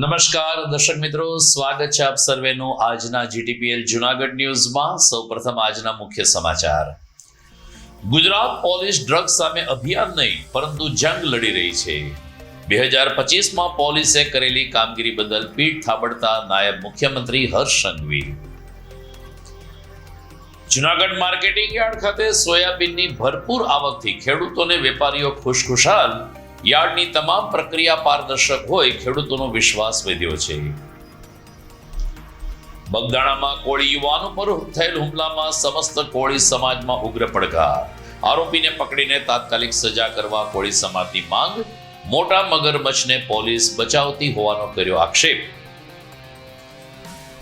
નમસ્કાર દર્શક મિત્રો, સ્વાગત છે આપ સર્વેનું આજના જીટીપીએલ જુનાગઢ ન્યૂઝમાં। સૌપ્રથમ આજના મુખ્ય સમાચાર। ગુજરાત પોલીસ ડ્રગ્સ સામે અભિયાન નહીં પરંતુ જંગ લડી રહી છે। 2025માં પોલીસે કરેલી કામગીરી બદલ પીઠ થાબડતા નાયબ મુખ્યમંત્રી હર્ષ સંઘવી। જુનાગઢ માર્કેટિંગ યાર્ડ ખાતે સોયાબીનની ભરપૂર આવકથી ખેડૂતોને વેપારીઓ ખુશખુશાલ। યાર્ડની તમામ પ્રક્રિયા પારદર્શક હોય ખેડૂતોનો વિશ્વાસ વધ્યો છે। બગદાણામાં કોળી યુવાન ઉપર થયેલ હુમલામાં સમસ્ત કોળી સમાજમાં ઉગ્ર પડકાર। આરોપીને પકડીને તાત્કાલિક સજા કરવા કોળી સમાજની માંગ। મોટા મગરમચ્છને પોલીસ બચાવતી હોવાનો કર્યો આક્ષેપ।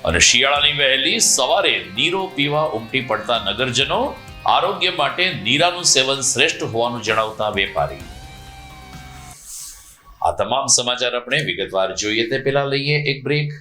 અને શિયાળાની વહેલી સવારે નીરો પીવા ઉમટી પડતા નગરજનો। આરોગ્ય માટે નીરાનું સેવન શ્રેષ્ઠ હોવાનું જણાવતા વેપારી। આ તમામ સમાચાર આપણે વિગતવાર જોઈએ તે પહેલા લઈએ એક બ્રેક।